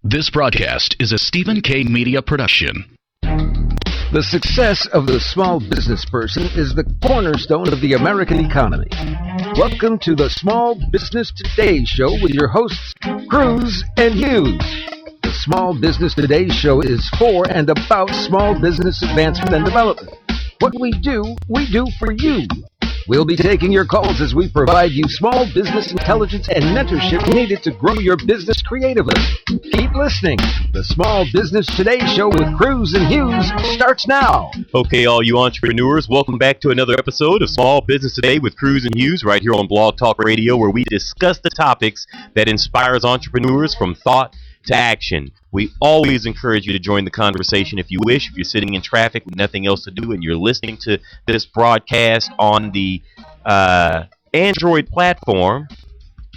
This broadcast is a Stephen K. Media production. The success of the small business person is the cornerstone of the American economy. Welcome to the Small Business Today Show with your hosts, Cruz and Hughes. The Small Business Today Show is for and about small business advancement and development. What we do for you. We'll be taking your calls as we provide you small business intelligence and mentorship needed to grow your business creatively. Keep listening. The Small Business Today Show with Cruz and Hughes starts now. Okay, all you entrepreneurs, welcome back to another episode of Small Business Today with Cruz and Hughes right here on Blog Talk Radio, where we discuss the topics that inspires entrepreneurs from thought to action. We always encourage you to join the conversation if you wish. If you're sitting in traffic with nothing else to do and you're listening to this broadcast on the Android platform,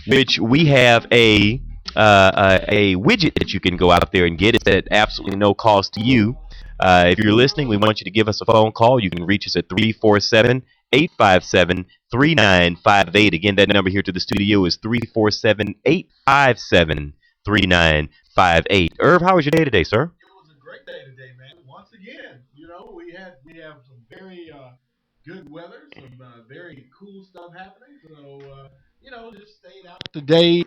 which we have a widget that you can go out there and get. It's at absolutely no cost to you. If you're listening, we want you to give us a phone call. You can reach us at 347-857-3958. Again, that number here to the studio is 347-857-3958. Irv, how was your day today, sir? It was a great day today, man. Once again, we have some very good weather, some very cool stuff happening. So just stayed out today,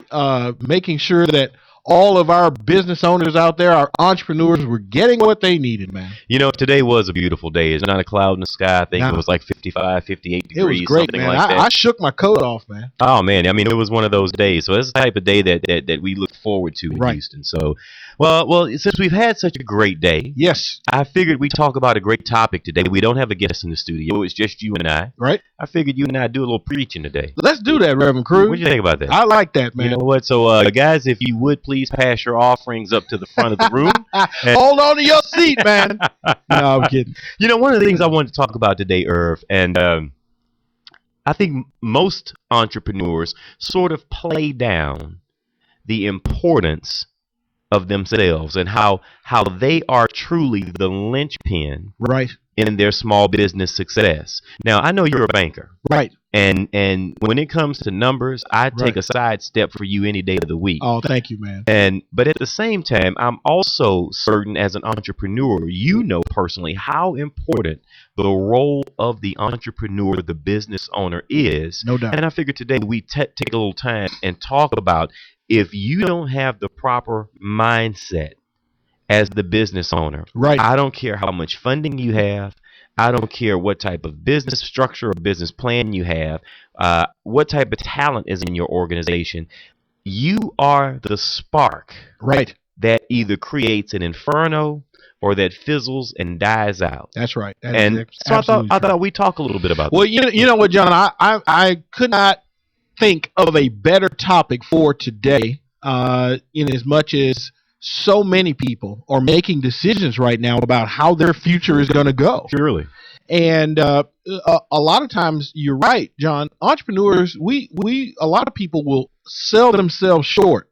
making sure that all of our business owners out there, our entrepreneurs, were getting what they needed, man. Today was a beautiful day. It's not a cloud in the sky. I think it was like 55, 58 degrees. It was great, something man. like that. I shook my coat off, man. Oh, man. It was one of those days. So it's the type of day that we look forward to in Right. Houston. So, well, since we've had such a great day, Yes. I figured we'd talk about a great topic today. We don't have a guest in the studio. It's just you and I. Right. I figured you and I do a little preaching today. Let's do that, Reverend Cruz. What do you think about that? I like that, man. You know what? So, guys, if you would please pass your offerings up to the front of the room. Hold on to your seat, man. No, I'm kidding. One of the things I wanted to talk about today, Irv, and I think most entrepreneurs sort of play down the importance of themselves and how they are truly the linchpin Right. in their small business success. Now, I know you're a banker. Right. And when it comes to numbers, I take Right. a side step for you any day of the week. Oh, thank you, man. But at the same time, I'm also certain as an entrepreneur, personally how important the role of the entrepreneur, the business owner is. No doubt. And I figured today we take a little time and talk about if you don't have the proper mindset as the business owner. Right. I don't care how much funding you have. I don't care what type of business structure or business plan you have, what type of talent is in your organization. You are the spark Right. that either creates an inferno or that fizzles and dies out. That's right. That And is so I absolutely true. thought we'd talk a little bit about Well, that. you know what, John? I could not think of a better topic for today, in as much as so many people are making decisions right now about how their future is going to go. Surely. And a lot of times, you're right, John. Entrepreneurs, a lot of people will sell themselves short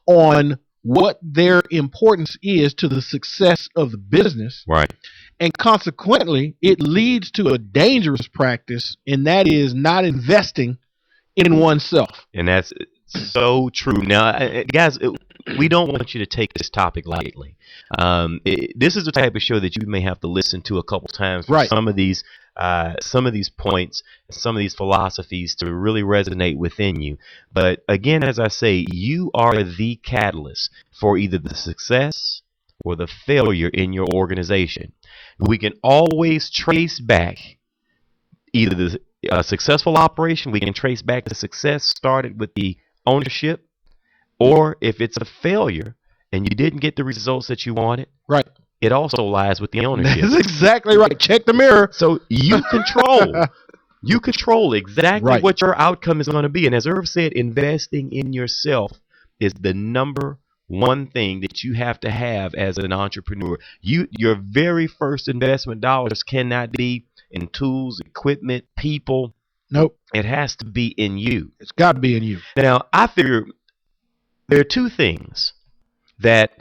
on what their importance is to the success of the business. Right. And consequently, it leads to a dangerous practice, and that is not investing in oneself. And that's so true. Now, guys, we don't want you to take this topic lightly. This is the type of show that you may have to listen to a couple times for Right. some of these points, some of these philosophies to really resonate within you. But again, as I say, you are the catalyst for either the success or the failure in your organization. We can always trace back either the successful operation, we can trace back the success started with the ownership, or if it's a failure and you didn't get the results that you wanted, Right. it also lies with the ownership. That's exactly right. Check the mirror. So you control exactly Right. what your outcome is going to be. And as Irv said, investing in yourself is the number one thing that you have to have as an entrepreneur. Your very first investment dollars cannot be in tools, equipment, people. Nope. It has to be in you. It's got to be in you. Now, I figure there are two things that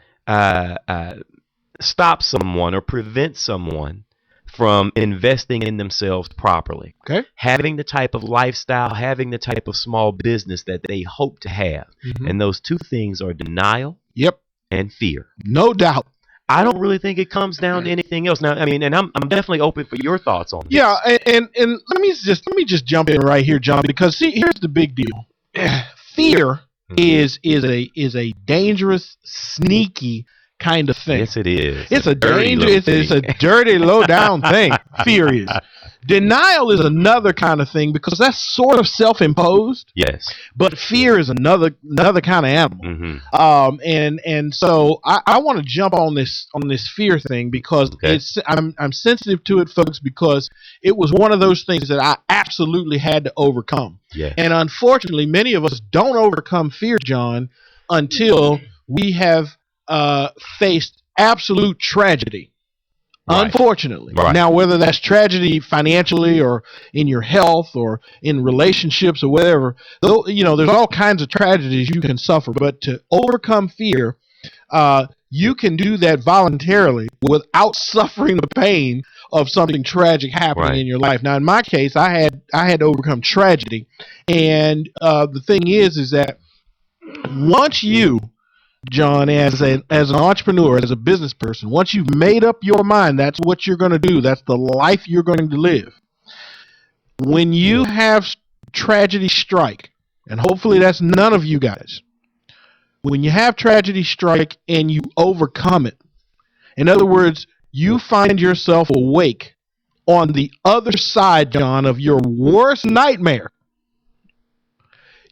stop someone or prevent someone from investing in themselves properly. Okay. Having the type of lifestyle, having the type of small business that they hope to have. Mhm. And those two things are denial Yep. and fear. No doubt. I don't really think it comes down to anything else. Now, I mean, and I'm definitely open for your thoughts on this. Yeah, and let me just jump in right here, John, because see, here's the big deal. Fear is a dangerous, sneaky kind of thing. Yes, it is. It's a dirty, low down thing. Fear is. Denial is another kind of thing because that's sort of self-imposed. Yes. But fear is another kind of animal. Mm-hmm. And so I want to jump on this fear thing because I'm sensitive to it, folks, because it was one of those things that I absolutely had to overcome. Yes. And unfortunately, many of us don't overcome fear, John, until we have faced absolute tragedy. Right. Unfortunately. Right. Now, whether that's tragedy financially or in your health or in relationships or whatever, there's all kinds of tragedies you can suffer. But to overcome fear, you can do that voluntarily without suffering the pain of something tragic happening in your life. Now, in my case, I had to overcome tragedy, and the thing is that once you, John, as an entrepreneur, as a business person, once you've made up your mind, that's what you're going to do. That's the life you're going to live. When you have tragedy strike, and hopefully that's none of you guys, when you have tragedy strike and you overcome it, in other words, you find yourself awake on the other side, John, of your worst nightmare,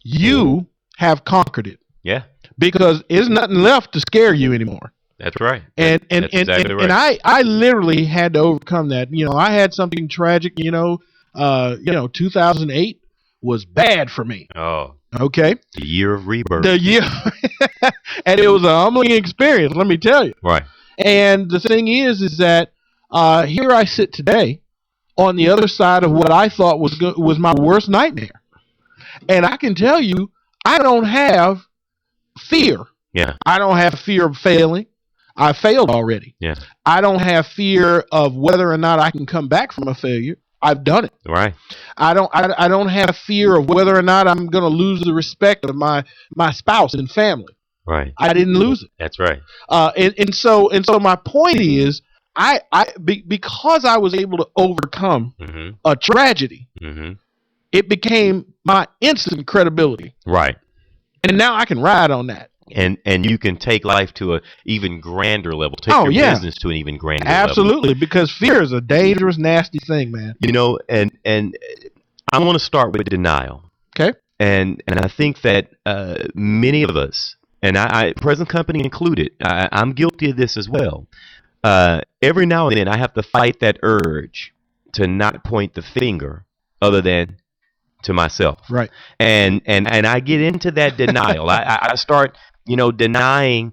you have conquered it. Yeah. Because there's nothing left to scare you anymore. That's right. That's exactly right. And I literally had to overcome that. I had something tragic, 2008 was bad for me. Oh. Okay. The year of rebirth. The year. And it was a humbling experience, let me tell you. Right. And the thing is that here I sit today on the other side of what I thought was my worst nightmare. And I can tell you, I don't have fear. Yeah. I don't have fear of failing. I failed already. Yeah. I don't have fear of whether or not I can come back from a failure. I've done it. Right. I don't have fear of whether or not I'm going to lose the respect of my spouse and family. Right. I didn't lose it. That's right. And so my point is, because I was able to overcome a tragedy, it became my instant credibility. Right. And now I can ride on that. And you can take life to an even grander level. Take your business to an even grander level. Absolutely, because fear is a dangerous, nasty thing, man. And I want to start with denial. Okay. And I think that many of us, and I present company included, I'm guilty of this as well. Every now and then I have to fight that urge to not point the finger other than to myself. Right. And I get into that denial. I start, denying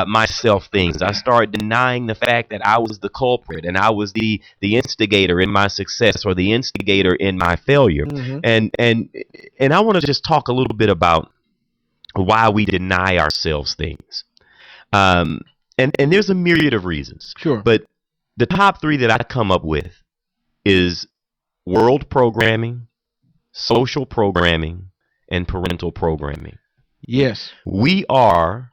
myself things. I start denying the fact that I was the culprit and I was the instigator in my success or the instigator in my failure. And I want to just talk a little bit about why we deny ourselves things. And there's a myriad of reasons. Sure. But the top three that I come up with is world programming, social programming, and parental programming. Yes. We are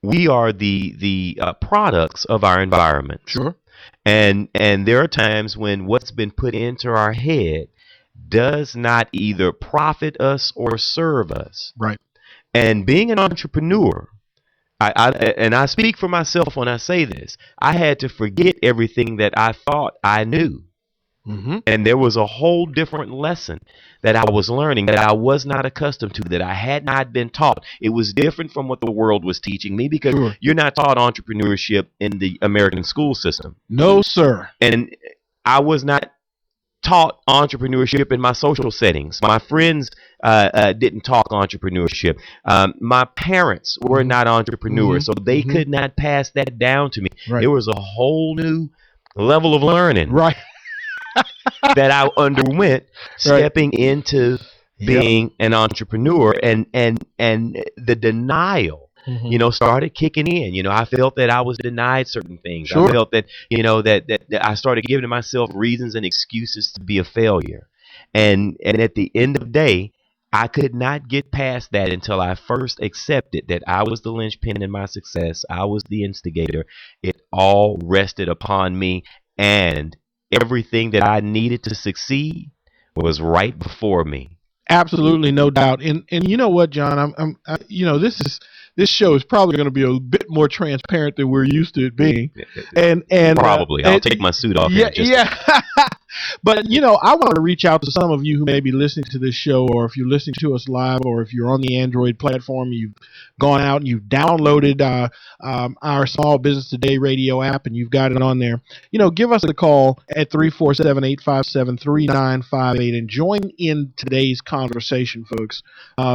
the products of our environment. Sure. And there are times when what's been put into our head does not either profit us or serve us. Right. And being an entrepreneur, I speak for myself when I say this, I had to forget everything that I thought I knew. And there was a whole different lesson that I was learning that I was not accustomed to, that I had not been taught. It was different from what the world was teaching me because you're not taught entrepreneurship in the American school system. No, sir. And I was not taught entrepreneurship in my social settings. My friends didn't talk entrepreneurship. My parents were not entrepreneurs, so they could not pass that down to me. Right. There was a whole new level of learning. Right. that I underwent stepping into being an entrepreneur, and the denial, started kicking in. I felt that I was denied certain things. Sure. I felt that, that I started giving myself reasons and excuses to be a failure. And at the end of the day, I could not get past that until I first accepted that I was the linchpin in my success. I was the instigator. It all rested upon me, and everything that I needed to succeed was right before me. Absolutely, no doubt. And you know what, John? This show is probably going to be a bit more transparent than we're used to it being. And Probably. I'll take my suit off. Yeah, in just yeah. But I want to reach out to some of you who may be listening to this show, or if you're listening to us live, or if you're on the Android platform, you've gone out and you've downloaded our Small Business Today radio app, and you've got it on there. Give us a call at 347-857-3958 and join in today's conversation, folks,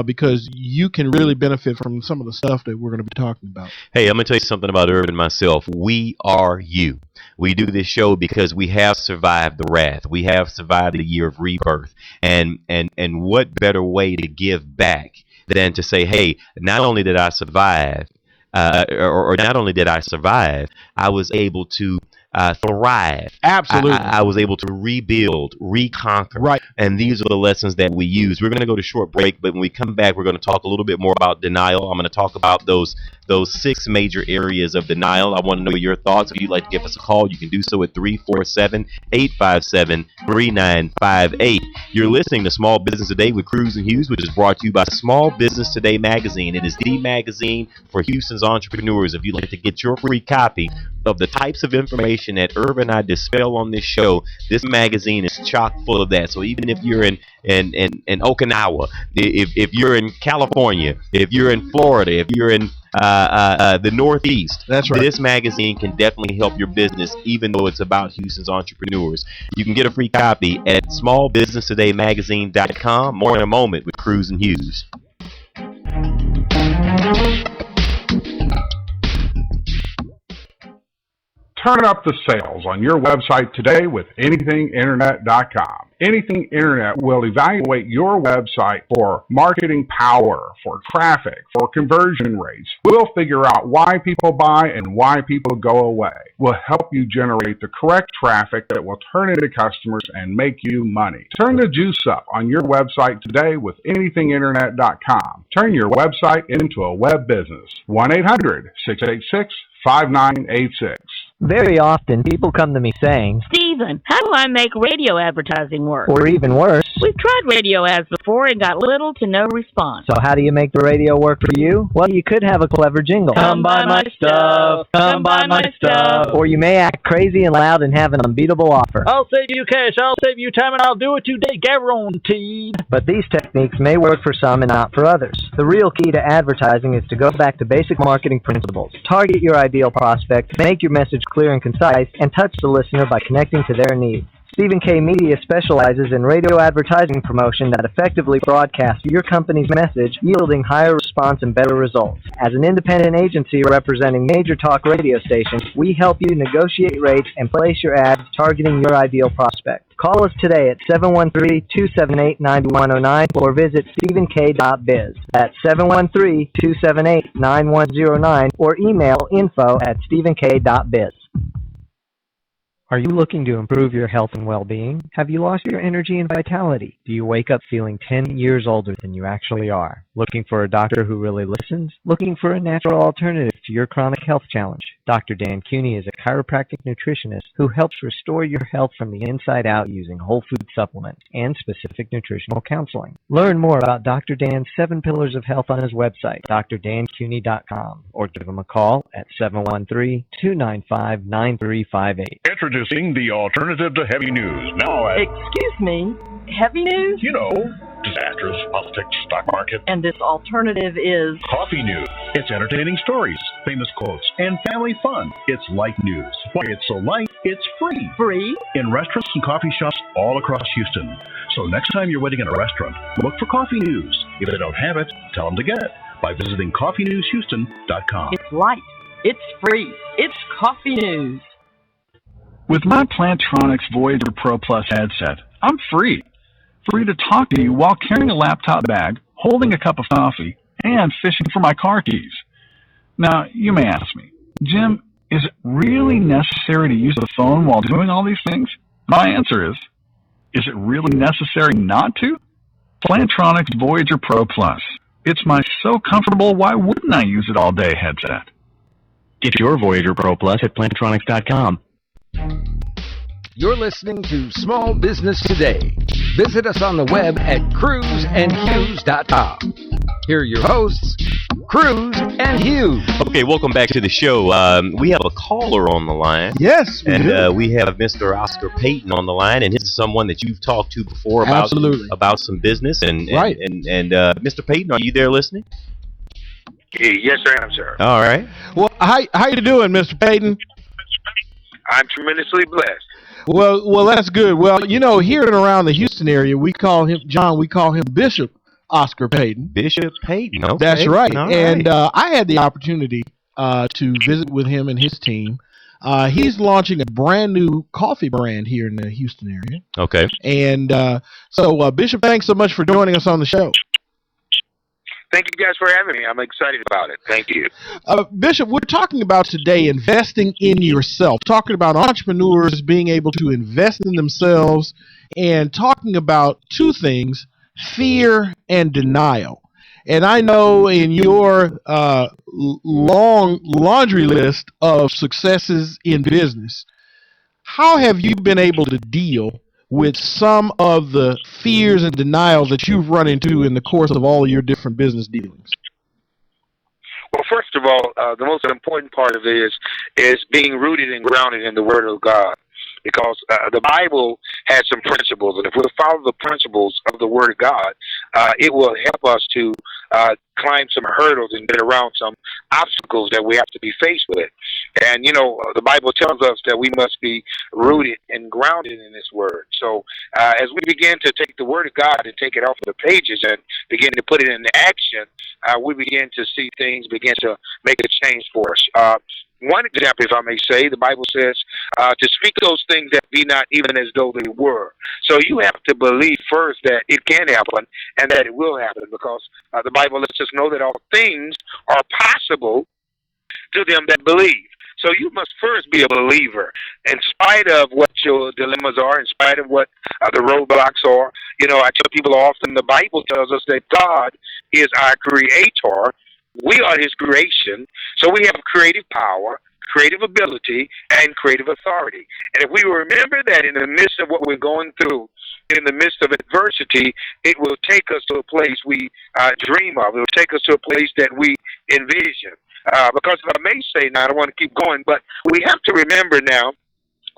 because you can really benefit from some of the stuff that we're going to be talking about. Hey, I'm going to tell you something about Irvin and myself. We are you. We do this show because we have survived the wrath. We have survived the year of rebirth. And what better way to give back than to say, hey, not only did I survive, or not only did I survive, I was able to thrive. Absolutely. I was able to rebuild, reconquer. Right. And these are the lessons that we use. We're going to go to short break, but when we come back, we're going to talk a little bit more about denial. I'm going to talk about those 6 major areas of denial. I want to know your thoughts. If you'd like to give us a call, you can do so at 347-857-3958. You're listening to Small Business Today with Cruz and Hughes, which is brought to you by Small Business Today magazine. It is the magazine for Houston's entrepreneurs. If you'd like to get your free copy of the types of information that Irvin and I dispel on this show, this magazine is chock full of that. So even if you're in Okinawa, if you're in California, if you're in Florida, if you're in the Northeast, that's right, this magazine can definitely help your business, even though it's about Houston's entrepreneurs. You can get a free copy at smallbusinesstodaymagazine.com. More in a moment with Cruz and Hughes. Turn up the sales on your website today with anythinginternet.com. Anything Internet will evaluate your website for marketing power, for traffic, for conversion rates. We'll figure out why people buy and why people go away. We'll help you generate the correct traffic that will turn into customers and make you money. Turn the juice up on your website today with anythinginternet.com. Turn your website into a web business. 1-800-686-5986. Very often, people come to me saying, Stephen, how do I make radio advertising work? or even worse, We've tried radio ads before and got little to no response. so how do you make the radio work for you? Well, you could have a clever jingle. Come buy my stuff. Come buy my stuff. Or you may act crazy and loud and have an unbeatable offer. I'll save you cash, I'll save you time, and I'll do it today, guaranteed. But these techniques may work for some and not for others. The real key to advertising is to go back to basic marketing principles. Target your ideal prospect, make your message clear and concise, and touch the listener by connecting to their needs. Stephen K. Media specializes in radio advertising promotion that effectively broadcasts your company's message, yielding higher response and better results. As an independent agency representing major talk radio stations, we help you negotiate rates and place your ads targeting your ideal prospect. Call us today at 713-278-9109 or visit stephenk.biz. That's 713-278-9109 or email info@stephenk.biz. Are you looking to improve your health and well-being? Have you lost your energy and vitality? Do you wake up feeling 10 years older than you actually are? Looking for a doctor who really listens? Looking for a natural alternative to your chronic health challenge? Dr. Dan Cuny is a chiropractic nutritionist who helps restore your health from the inside out using whole food supplements and specific nutritional counseling. Learn more about Dr. Dan's 7 Pillars of Health on his website, drdancuny.com, or give him a call at 713-295-9358. Introducing the alternative to heavy news. Now, Excuse me, heavy news? you know, disasters, politics, stock market, And this alternative is... coffee news. It's entertaining stories, famous quotes, and family fun. It's light news. Why it's so light, it's free. Free? In restaurants and coffee shops all across Houston. So next time you're waiting at a restaurant, look for coffee news. If they don't have it, tell them to get it by visiting coffeenewshouston.com. It's light. It's free. It's coffee news. With my Plantronics Voyager Pro Plus headset, I'm free. Free to talk to you while carrying a laptop bag, holding a cup of coffee, and fishing for my car keys. Now, you may ask me, Jim, is it really necessary to use the phone while doing all these things? My answer is it really necessary not to? Plantronics Voyager Pro Plus. It's my so comfortable, why wouldn't I use it all day headset. Get your Voyager Pro Plus at Plantronics.com. You're listening to Small Business Today. Visit us on the web at cruzandhughes.com. Here are your hosts, Cruz and Hughes. Okay, welcome back to the show. We have a caller on the line. Yes, we do. We have Mr. Oscar Payton on the line, and this is someone that you've talked to before about some business. And Mr. Payton, are you there listening? Yes, I am, sir. All right. Well, how you doing, Mr. Payton? I'm tremendously blessed. Well, that's good. Well, you know, here and around the Houston area, we call him Bishop Oscar Payton. Bishop Payton, okay. That's right. All and right. I had the opportunity to visit with him and his team. He's launching a brand new coffee brand here in the Houston area. Okay. And so, Bishop, thanks so much for joining us on the show. Thank you guys for having me. I'm excited about it. Thank you. Bishop, we're talking about today investing in yourself, talking about entrepreneurs being able to invest in themselves, and talking about two things, fear and denial. And I know in your long laundry list of successes in business, how have you been able to deal with some of the fears and denials that you've run into in the course of all of your different business dealings? Well, first of all, the most important part of it is being rooted and grounded in the Word of God. Because the Bible has some principles, and if we follow the principles of the Word of God, it will help us to climb some hurdles and get around some obstacles that we have to be faced with. And, you know, the Bible tells us that we must be rooted and grounded in this Word. So as we begin to take the Word of God and take it off of the pages and begin to put it into action, we begin to see things begin to make a change for us. One example, if I may say, the Bible says to speak those things that be not even as though they were. So you have to believe first that it can happen and that it will happen, because the Bible lets us know that all things are possible to them that believe. So you must first be a believer, in spite of what your dilemmas are, in spite of what the roadblocks are. You know, I tell people often the Bible tells us that God is our creator. We are his creation, so we have creative power, creative ability, and creative authority. And if we remember that in the midst of what we're going through, in the midst of adversity, it will take us to a place we dream of. It will take us to a place that we envision. Because if I may say now, I don't want to keep going, but we have to remember now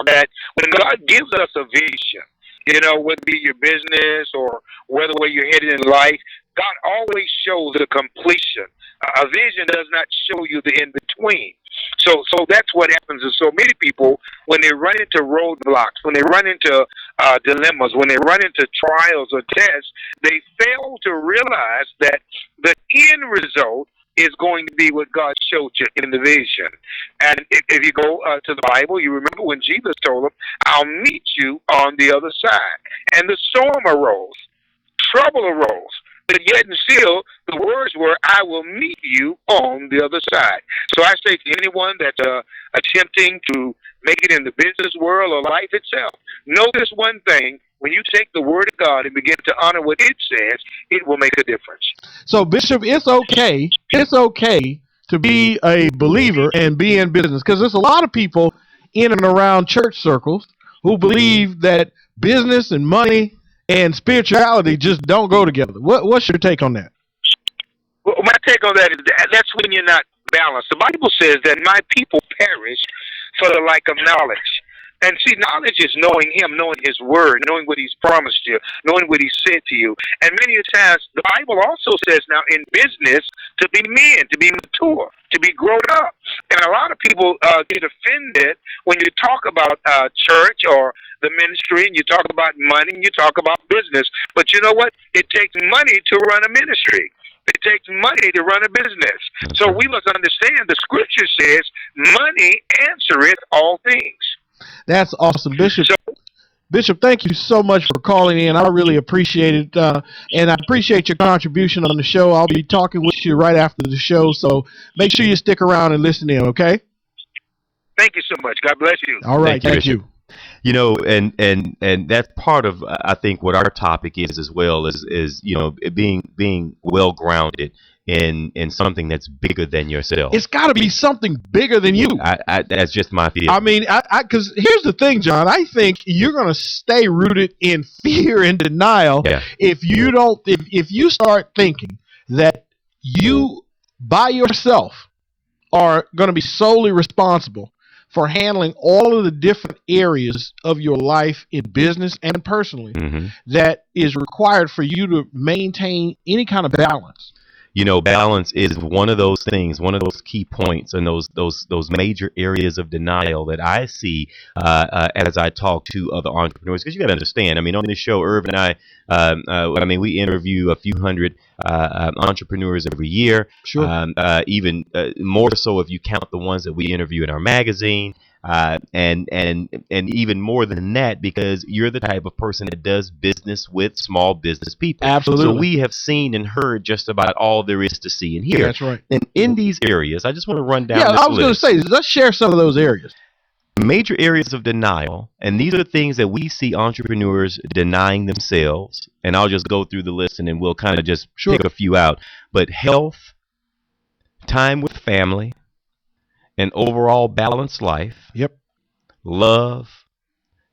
that when God gives us a vision, you know, whether it be your business or whether where you're headed in life, God always shows the completion. A vision does not show you the in-between. So that's what happens to so many people when they run into roadblocks, when they run into dilemmas, when they run into trials or tests, they fail to realize that the end result is going to be what God showed you in the vision. And if you go to the Bible, you remember when Jesus told them, I'll meet you on the other side. And the storm arose, trouble arose. But yet and still, the words were, I will meet you on the other side. So I say to anyone that's attempting to make it in the business world or life itself, know this one thing: when you take the Word of God and begin to honor what it says, it will make a difference. So, Bishop, it's okay to be a believer and be in business, because there's a lot of people in and around church circles who believe that business and money and spirituality just don't go together. What's your take on that? Well, my take on that is that's when you're not balanced. The Bible says that my people perish for the lack of knowledge. And see, knowledge is knowing him, knowing his word, knowing what he's promised you, knowing what he said to you. And many times, the Bible also says now in business to be men, to be mature, to be grown up. And a lot of people get offended when you talk about church or the ministry, and you talk about money, and you talk about business. But you know what? It takes money to run a ministry. It takes money to run a business. So we must understand the scripture says money answereth all things. That's awesome, Bishop. Bishop, thank you so much for calling in. I really appreciate it, and I appreciate your contribution on the show. I'll be talking with you right after the show, so make sure you stick around and listen in, okay? Thank you so much. God bless you. All right, thank you. And that's part of I think what our topic is as well is being well grounded in something that's bigger than yourself. It's got to be something bigger than you. That's just my feeling. I mean, because here's the thing, John. I think you're going to stay rooted in fear and denial if you don't. If you start thinking that you by yourself are going to be solely responsible for handling all of the different areas of your life in business and personally that is required for you to maintain any kind of balance. Balance is one of those things, one of those key points, and those major areas of denial that I see as I talk to other entrepreneurs. Because you got to understand, I mean, on this show, Irv and I we interview a few hundred entrepreneurs every year. Sure. Even more so if you count the ones that we interview in our magazine. And even more than that, because you're the type of person that does business with small business people. Absolutely. So we have seen and heard just about all there is to see and hear. That's right. And in these areas, I just want to run down. I was going to say, let's share some of those areas. Major areas of denial, and these are things that we see entrepreneurs denying themselves. And I'll just go through the list, and then we'll kind of just pick a few out. But health, time with family, an overall balanced life. Yep. Love,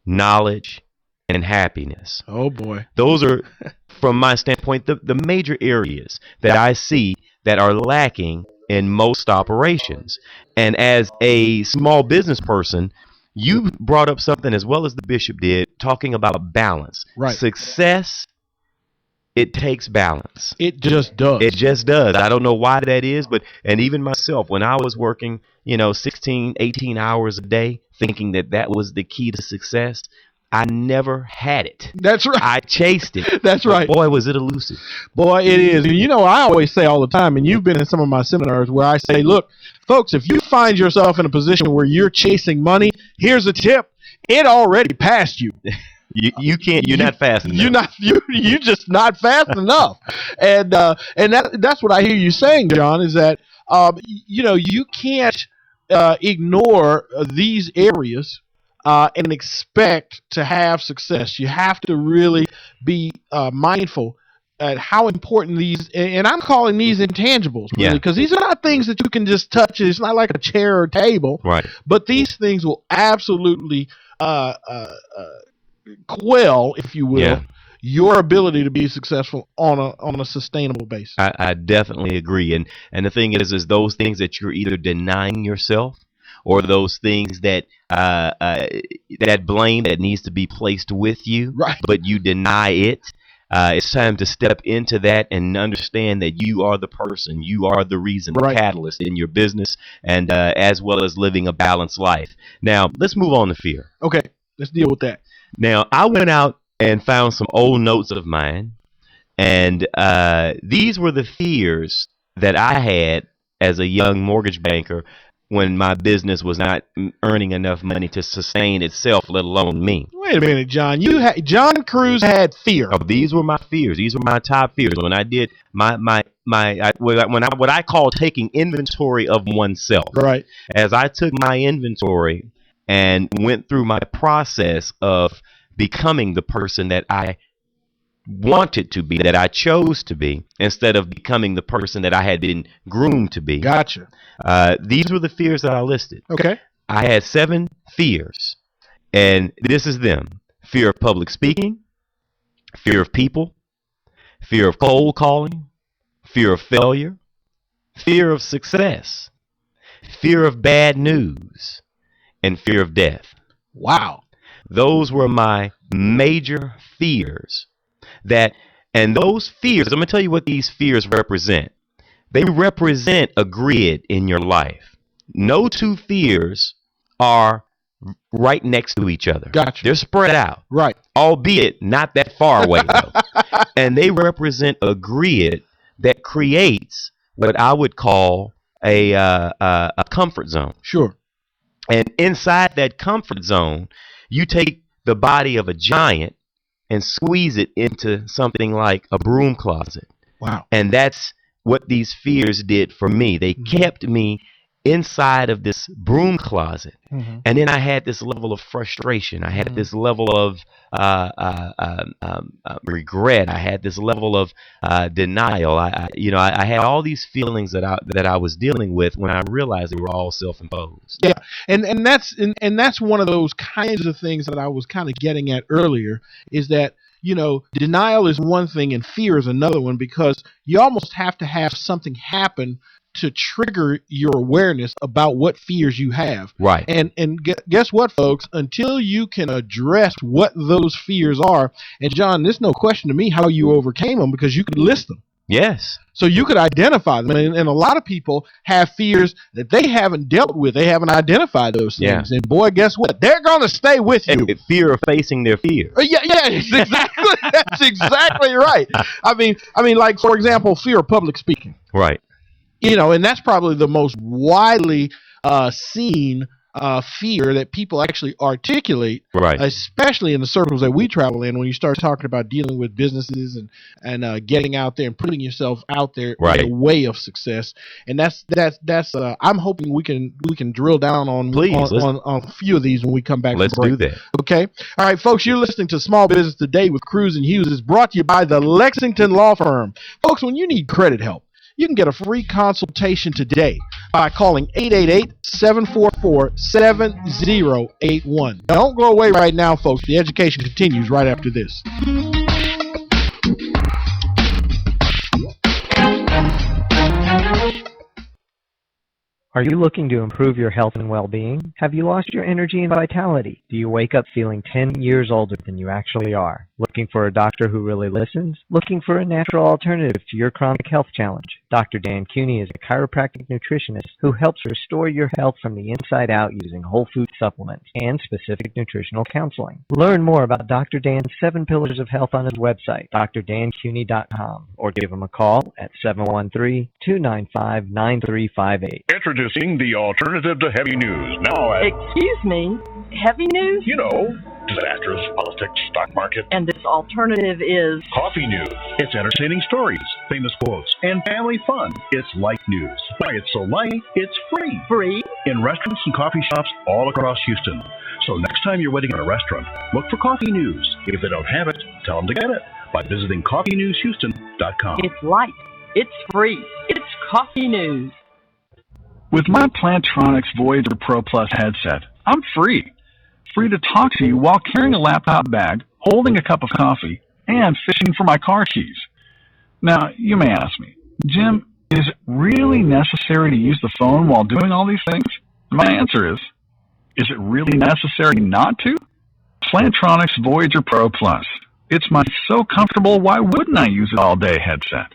knowledge, and happiness. Oh boy. Those are, from my standpoint, the major areas that I see that are lacking in most operations. And as a small business person, you brought up something as well as the bishop did, talking about balance. Right. Success, it takes balance. It just does. It just does. I don't know why that is, and even myself, when I was working, 16, 18 hours a day, thinking that was the key to success, I never had it. That's right. I chased it. That's right. Boy, was it elusive. Boy, it is. And I always say all the time, and you've been in some of my seminars where I say, look, folks, if you find yourself in a position where you're chasing money, here's a tip. It already passed you. You can't. You're not fast enough. You're just not fast enough. And that's what I hear you saying, John. Is that you can't ignore these areas and expect to have success. You have to really be mindful at how important these, and I'm calling these intangibles, really, because these are not things that you can just touch. It's not like a chair or table, right? But these things will absolutely quell, if you will, your ability to be successful on a sustainable basis. I definitely agree, and the thing is those things that you're either denying yourself, or those things that that blame that needs to be placed with you, right? But you deny it. It's time to step into that and understand that you are the person, you are the reason, the catalyst in your business, and as well as living a balanced life. Now, let's move on to fear. Okay, let's deal with that. Now, I went out and found some old notes of mine, and these were the fears that I had as a young mortgage banker when my business was not earning enough money to sustain itself, let alone me. Wait a minute, John. John Cruz had fear. Oh, these were my fears. These were my top fears. When I did what I call taking inventory of oneself. Right. As I took my inventory and went through my process of becoming the person that I wanted to be, that I chose to be, instead of becoming the person that I had been groomed to be. Gotcha. These were the fears that I listed. Okay. I had 7 fears, and this is them: fear of public speaking, fear of people, fear of cold calling, fear of failure, fear of success, fear of bad news, and fear of death. Wow. Those were my major fears. And those fears, I'm going to tell you what these fears represent. They represent a grid in your life. No two fears are right next to each other. Gotcha. They're spread out. Right. Albeit not that far away, though. And they represent a grid that creates what I would call a comfort zone. Sure. And inside that comfort zone, you take the body of a giant and squeeze it into something like a broom closet. Wow. And that's what these fears did for me. They kept me inside of this broom closet. Mm-hmm. And then I had this level of frustration. I had this level of regret. I had this level of denial. I had all these feelings that I was dealing with when I realized they were all self-imposed. Yeah, and that's one of those kinds of things that I was kind of getting at earlier, is that, denial is one thing and fear is another one, because you almost have to have something happen to trigger your awareness about what fears you have. Right. And guess what, folks? Until you can address what those fears are, and John, there's no question to me how you overcame them, because you could list them. Yes. So you could identify them. And a lot of people have fears that they haven't dealt with. They haven't identified those things. Yeah. And boy, guess what? They're going to stay with you. And fear of facing their fear. Yeah, exactly. That's exactly right. I mean, like, for example, fear of public speaking. Right. And that's probably the most widely seen fear that people actually articulate, right, especially in the circles that we travel in, when you start talking about dealing with businesses and getting out there and putting yourself out there right, in the way of success. And that's I'm hoping we can drill down on a few of these when we come back. Let's do that. Okay. All right, folks, you're listening to Small Business Today with Cruz and Hughes. It's brought to you by the Lexington Law Firm. Folks, when you need credit help, you can get a free consultation today by calling 888-744-7081. Don't go away right now, folks. The education continues right after this. Are you looking to improve your health and well-being? Have you lost your energy and vitality? Do you wake up feeling 10 years older than you actually are? Looking for a doctor who really listens? Looking for a natural alternative to your chronic health challenge? Dr. Dan Cooney is a chiropractic nutritionist who helps restore your health from the inside out using whole food supplements and specific nutritional counseling. Learn more about Dr. Dan's 7 Pillars of Health on his website, drdancooney.com, or give him a call at 713-295-9358. Introducing the alternative to heavy news. Now at... Excuse me? Heavy news? You know, disasters, politics, stock market. And this alternative is... Coffee news. It's entertaining stories, famous quotes, and family fun. It's light news. Why it's so light, it's free. Free? In restaurants and coffee shops all across Houston. So next time you're waiting in a restaurant, look for coffee news. If they don't have it, tell them to get it by visiting coffeenewshouston.com. It's light. It's free. It's coffee news. With my Plantronics Voyager Pro Plus headset, I'm free. Free to talk to you while carrying a laptop bag, holding a cup of coffee, and fishing for my car keys. Now, you may ask me, Jim, is it really necessary to use the phone while doing all these things? My answer is it really necessary not to? Plantronics Voyager Pro Plus. It's my so comfortable, why wouldn't I use it all day headset.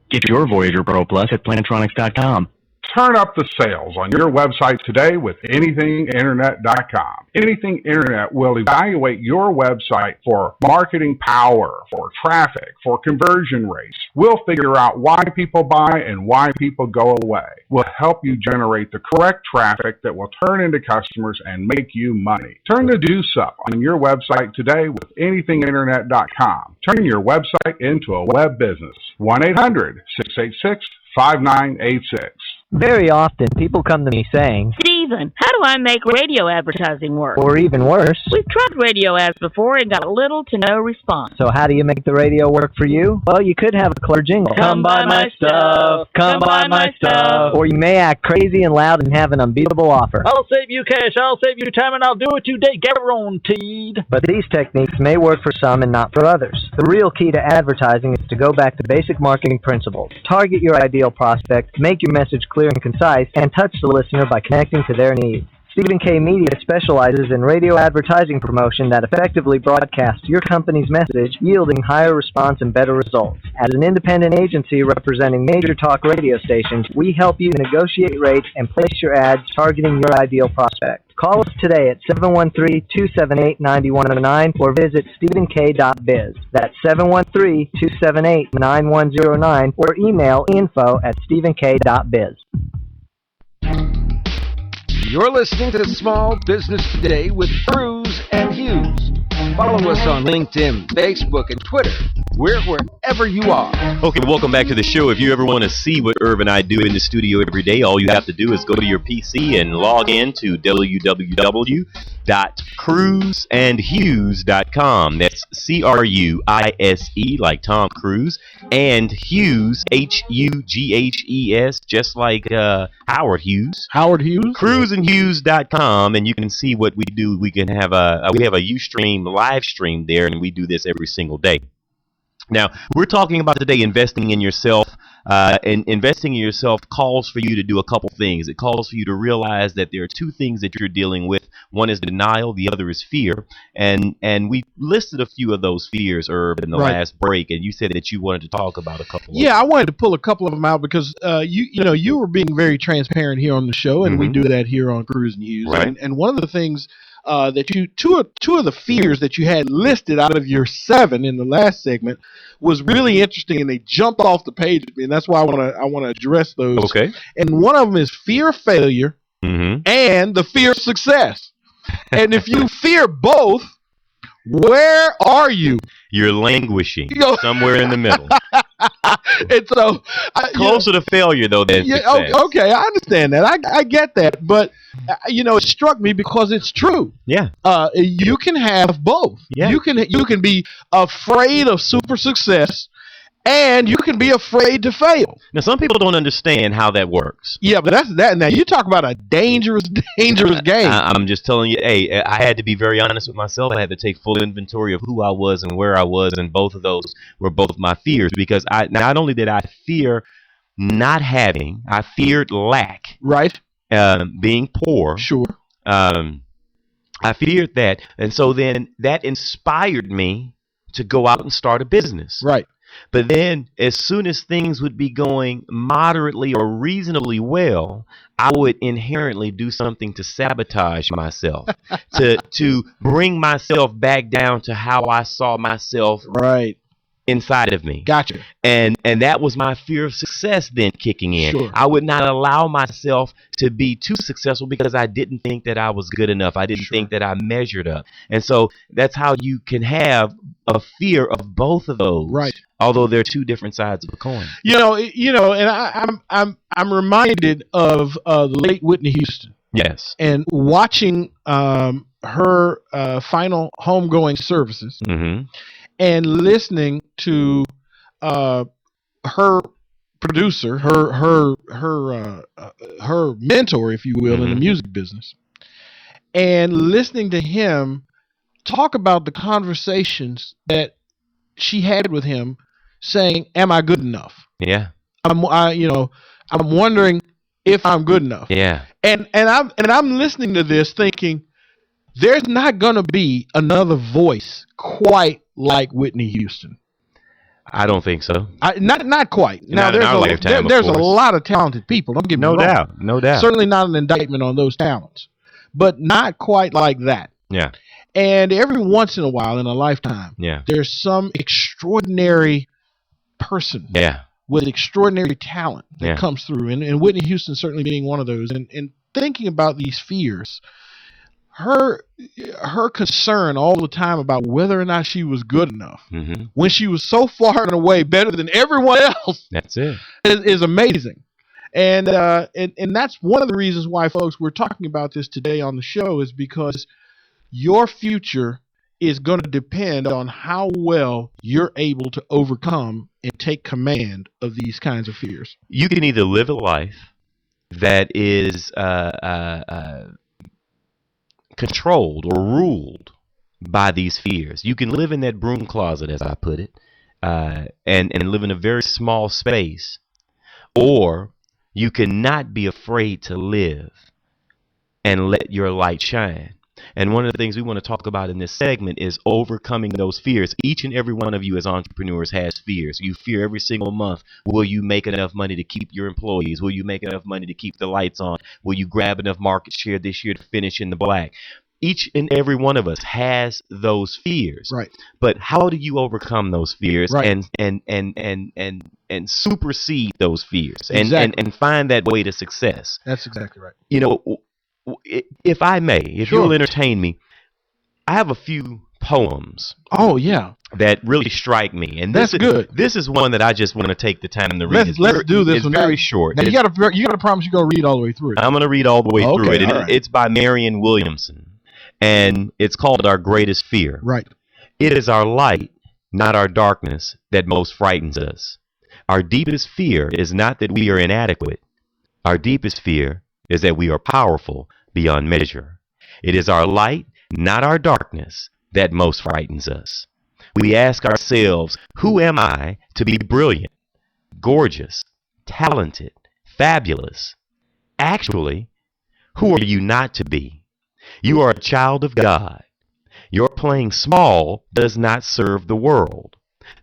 Get your Voyager Pro Plus at Plantronics.com. Turn up the sales on your website today with anythinginternet.com. Anything Internet will evaluate your website for marketing power, for traffic, for conversion rates. We'll figure out why people buy and why people go away. We'll help you generate the correct traffic that will turn into customers and make you money. Turn the deuce up on your website today with anythinginternet.com. Turn your website into a web business. 1-800-686-5986. Very often, people come to me saying, Stephen, how do I make radio advertising work? or even worse, We've tried radio ads before and got little to no response. so how do you make the radio work for you? Well, you could have a clever jingle. Come buy my stuff. Come buy my stuff. Or you may act crazy and loud and have an unbeatable offer. I'll save you cash, I'll save you time, and I'll do it today, guaranteed. But these techniques may work for some and not for others. The real key to advertising is to go back to basic marketing principles. Target your ideal prospect, make your message clear and concise, and touch the listener by connecting to their needs. Stephen K. Media specializes in radio advertising promotion that effectively broadcasts your company's message, yielding higher response and better results. As an independent agency representing major talk radio stations, we help you negotiate rates and place your ads targeting your ideal prospect. Call us today at 713-278-9109 or visit stephenk.biz. That's 713-278-9109 or email info@stephenk.biz. You're listening to Small Business Today with Cruz and Hughes. Follow us on LinkedIn, Facebook, and Twitter wherever you are. Okay, welcome back to the show. If you ever want to see what Irv and I do in the studio every day, all you have to do is go to your PC and log in to www.cruiseandhughes.com. That's Cruise, like Tom Cruise, and Hughes, Hughes, just like Howard Hughes. Howard Hughes. Cruiseandhughes.com, and you can see what we do. We can have a Ustream live stream there, and we do this every single day. Now, we're talking about today investing in yourself. And investing in yourself calls for you to do a couple things. It calls for you to realize that there are two things that you're dealing with. One is denial, the other is fear. And we listed a few of those fears, Irv, in the last break, and you said that you wanted to talk about a couple of them. I wanted to pull a couple of them out because you were being very transparent here on the show, and we do that here on Cruise and Hughes. Right. And one of the things that two of the fears that you had listed out of your 7 in the last segment was really interesting, and they jumped off the page at me, and that's why I want to address those. Okay. And one of them is fear of failure and the fear of success. And if you fear both, where are you? You're languishing somewhere in the middle. And so closer to failure though than success. Okay, I understand that. I get that, but it struck me because it's true. Yeah. You can have both. Yeah. You can be afraid of super success, and you can be afraid to fail. Now, some people don't understand how that works. Yeah, but that's that. Now, you talk about a dangerous game. I'm just telling you, hey, I had to be very honest with myself. I had to take full inventory of who I was and where I was, and both of those were both my fears, because not only did I fear not having, I feared lack. Right. Being poor. Sure. I feared that, and so then that inspired me to go out and start a business. Right. But then, as soon as things would be going moderately or reasonably well, I would inherently do something to sabotage myself, to bring myself back down to how I saw myself inside of me. Gotcha. And that was my fear of success then kicking in. Sure. I would not allow myself to be too successful because I didn't think that I was good enough. I didn't think that I measured up. And so that's how you can have a fear of both of those. Right. Although they're two different sides of a coin. And I'm reminded of the late Whitney Houston. Yes. And watching her final homegoing services. Mm-hmm. And listening to her producer, her mentor, if you will, in the music business, and listening to him talk about the conversations that she had with him, saying, "Am I good enough? Yeah. I'm wondering if I'm good enough." Yeah. And I'm listening to this thinking, there's not going to be another voice quite like Whitney Houston. I don't think so. Not quite. Now, there's a lot of talented people. Don't get me wrong. No doubt. Certainly not an indictment on those talents, but not quite like that. Yeah. And every once in a while in a lifetime, there's some extraordinary person with extraordinary talent that comes through. And Whitney Houston certainly being one of those. And thinking about these fears, her concern all the time about whether or not she was good enough when she was so far and away better than everyone else. That's it. Is amazing. And that's one of the reasons why, folks, we're talking about this today on the show, is because your future is going to depend on how well you're able to overcome and take command of these kinds of fears. You can either live a life that is controlled or ruled by these fears. You can live in that broom closet, as I put it, and live in a very small space, or you cannot be afraid to live and let your light shine. And one of the things we want to talk about in this segment is overcoming those fears. Each and every one of you as entrepreneurs has fears. You fear every single month, will you make enough money to keep your employees? Will you make enough money to keep the lights on? Will you grab enough market share this year to finish in the black? Each and every one of us has those fears. Right. But how do you overcome those fears right. and supersede those fears and find that way to success? That's exactly right. You know, if I may, if Sure. you'll entertain me, I have a few poems. Oh yeah, that really strike me, and that's good. This is one that I just want to take the time to read. Let's do this. It's very short. Now you gotta promise you're gonna read all the way through it. I'm gonna read all the way through it. Right. It's by Marianne Williamson, and it's called Our Greatest Fear. Right. It is our light, not our darkness, that most frightens us. Our deepest fear is not that we are inadequate. Our deepest fear is that we are powerful beyond measure. It is our light, not our darkness, that most frightens us. We ask ourselves, who am I to be brilliant, gorgeous, talented, fabulous? Actually, who are you not to be? You are a child of God. Your playing small does not serve the world.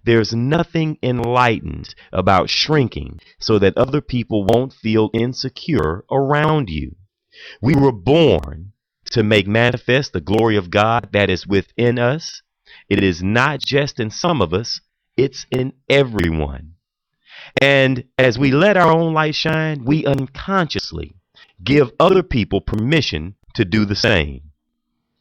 There's nothing enlightened about shrinking so that other people won't feel insecure around you. We were born to make manifest the glory of God that is within us. It is not just in some of us, it's in everyone. And as we let our own light shine, we unconsciously give other people permission to do the same.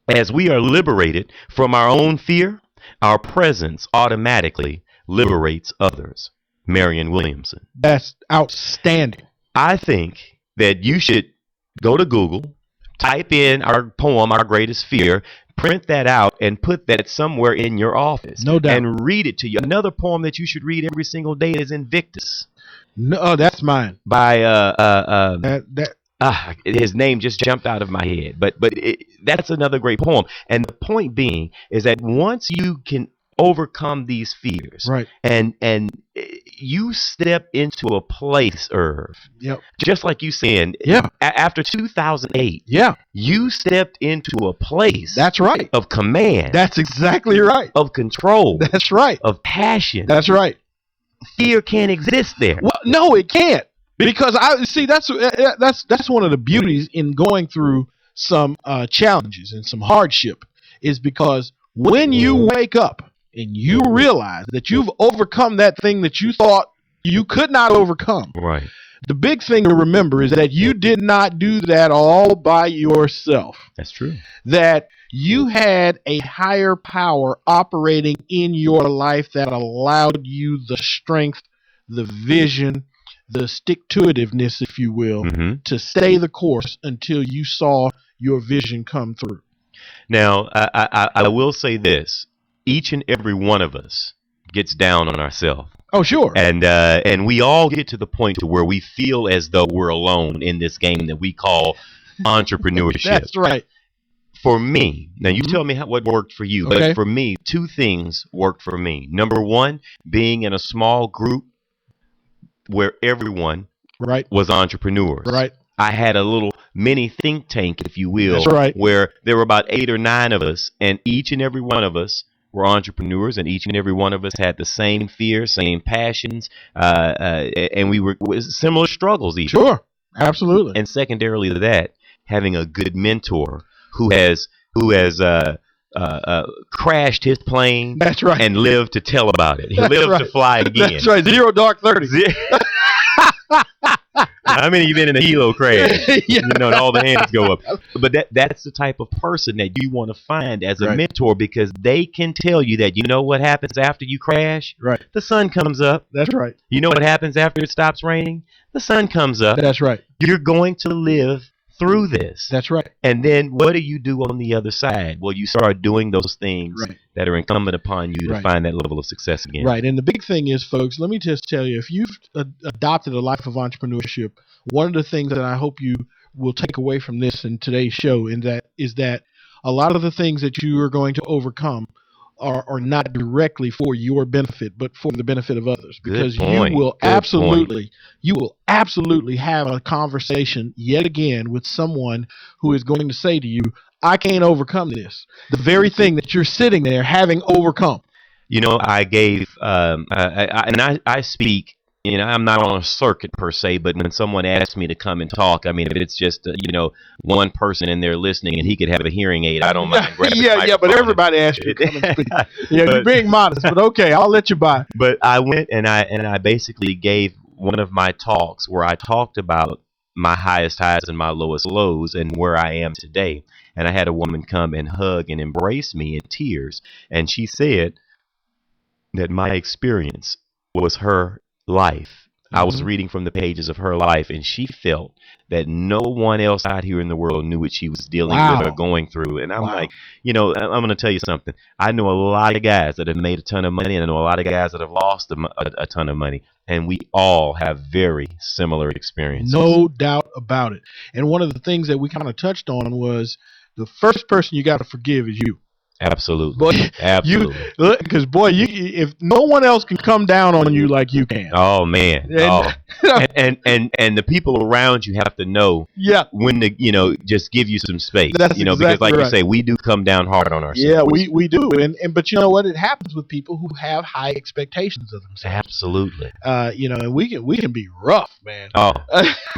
As we are liberated from our own fear, our presence automatically liberates others. Marianne Williamson. That's outstanding. I think that you should go to Google, type in our poem, Our Greatest Fear, print that out and put that somewhere in your office. No doubt. And read it to you. Another poem that you should read every single day is Invictus. No, that's mine. By that his name just jumped out of my head. But that's another great poem. And the point being is that once you can overcome these fears, right, and you step into a place, Irv, yep, just like you saying, yeah, after 2008, yeah, you stepped into a place, that's right, of command, that's exactly right, of control, that's right, of passion, that's right. Fear can't exist there. Well, no, it can't, because I see that's one of the beauties in going through some challenges and some hardship, is because when you wake up and you realize that you've overcome that thing that you thought you could not overcome. Right. The big thing to remember is that you did not do that all by yourself. That's true. That you had a higher power operating in your life that allowed you the strength, the vision, the stick-to-itiveness, if you will, to stay the course until you saw your vision come through. Now, I will say this. Each and every one of us gets down on ourselves. Oh, sure. And we all get to the point to where we feel as though we're alone in this game that we call entrepreneurship. That's right. For me, now you tell me what worked for you, okay, but for me, two things worked for me. Number one, being in a small group where everyone right was entrepreneurs. Right. I had a little mini think tank, if you will, that's right, where there were about 8 or 9 of us, and each and every one of us were entrepreneurs, and each and every one of us had the same fear, same passions, and we were with similar struggles even. Sure, absolutely. And secondarily to that, having a good mentor who has crashed his plane. That's right. And lived to tell about it. He lived to fly again. That's right. 0 dark 30. How many of you been in a helo crash? Yeah. You know, and all the hands go up. But that's the type of person that you want to find as a mentor, because they can tell you that, you know what happens after you crash? Right. The sun comes up. That's right. You know what happens after it stops raining? The sun comes up. That's right. You're going to live through this. That's right. And then what do you do on the other side? Well, you start doing those things that are incumbent upon you to find that level of success again. Right. And the big thing is, folks, let me just tell you, if you've adopted a life of entrepreneurship, one of the things that I hope you will take away from this in today's show is that a lot of the things that you are going to overcome are not directly for your benefit, but for the benefit of others. Because you will absolutely have a conversation yet again with someone who is going to say to you, I can't overcome this. The very thing that you're sitting there having overcome. You know, I gave, I speak, you know, I'm not on a circuit per se, but when someone asks me to come and talk, I mean, if it's just, you know, one person in there listening and he could have a hearing aid, I don't mind grabbing yeah, but everybody asks you to come and speak. Yeah, you're being modest, but okay, I'll let you by. But I went and I basically gave one of my talks where I talked about my highest highs and my lowest lows and where I am today. And I had a woman come and hug and embrace me in tears. And she said that my experience was her life. I was reading from the pages of her life, and she felt that no one else out here in the world knew what she was dealing with or going through. And I'm like, I'm going to tell you something. I know a lot of guys that have made a ton of money, and I know a lot of guys that have lost a ton of money. And we all have very similar experiences. No doubt about it. And one of the things that we kind of touched on was the first person you got to forgive is you. Absolutely. Boy, absolutely. Because if no one else can come down on you like you can. Oh man. And the people around you have to know when to just give you some space. That's because exactly like right. you say, we do come down hard on ourselves. Yeah, we do. But you know what? It happens with people who have high expectations of themselves. Absolutely. And we can be rough, man. Oh,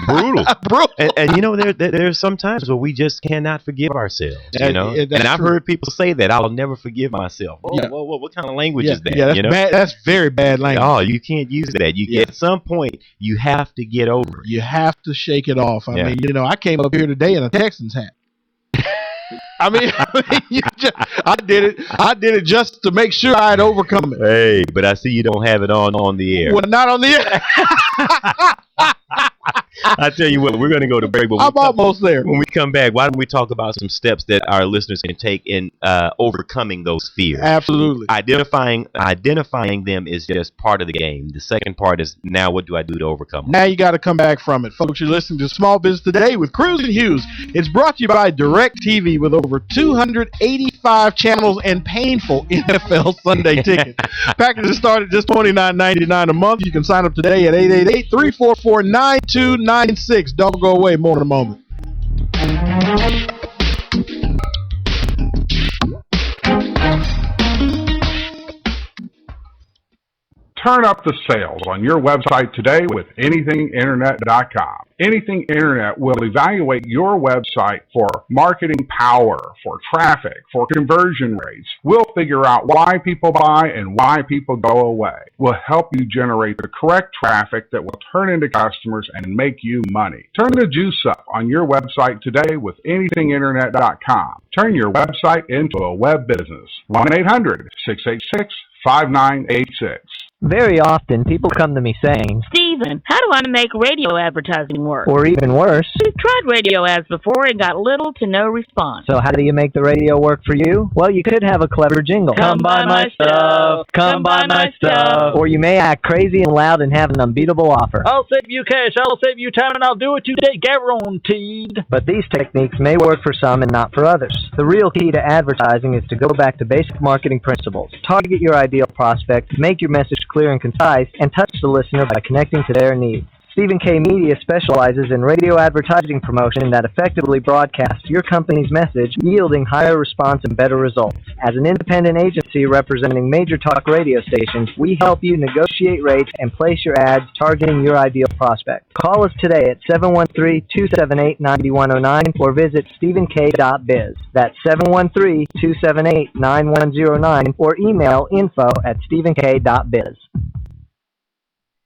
brutal. Brutal. And there's some times where we just cannot forgive ourselves. And I've heard people say that. I'll never forgive myself. What kind of language is that? Yeah, that's bad. That's very bad language. Oh, you can't use that. At some point, you have to get over it. You have to shake it off. I mean, I came up here today in a Texans hat. I did it just to make sure I had overcome it. Hey, but I see you don't have it on the air. Well, not on the air. I tell you what, we're going to go to break. But I'm almost there. When we come back, why don't we talk about some steps that our listeners can take in overcoming those fears? Absolutely. Identifying them is just part of the game. The second part is, now what do I do to overcome them? Now you got to come back from it. Folks, you're listening to Small Business Today with Cruz and Hughes. It's brought to you by DirecTV with over 285 channels and painful NFL Sunday tickets. Packages start at just $29.99 a month. You can sign up today at 888-344-9296. Don't go away. More in a moment. Turn up the sales on your website today with anythinginternet.com. Anything Internet will evaluate your website for marketing power, for traffic, for conversion rates. We'll figure out why people buy and why people go away. We'll help you generate the correct traffic that will turn into customers and make you money. Turn the juice up on your website today with anythinginternet.com. Turn your website into a web business. 1-800-686-5986. Very often, people come to me saying, Stephen, how do I make radio advertising work? Or even worse, We've tried radio ads before and got little to no response. so how do you make the radio work for you? Well, you could have a clever jingle. Come buy my stuff. Come buy my stuff. Or you may act crazy and loud and have an unbeatable offer. I'll save you cash, I'll save you time, and I'll do it today, guaranteed. But these techniques may work for some and not for others. The real key to advertising is to go back to basic marketing principles. Target your ideal prospect, make your message clear and concise, and touch the listener by connecting to their needs. Stephen K. Media specializes in radio advertising promotion that effectively broadcasts your company's message, yielding higher response and better results. As an independent agency representing major talk radio stations, we help you negotiate rates and place your ads targeting your ideal prospect. Call us today at 713-278-9109 or visit stephenk.biz. That's 713-278-9109 or email info@stephenk.biz.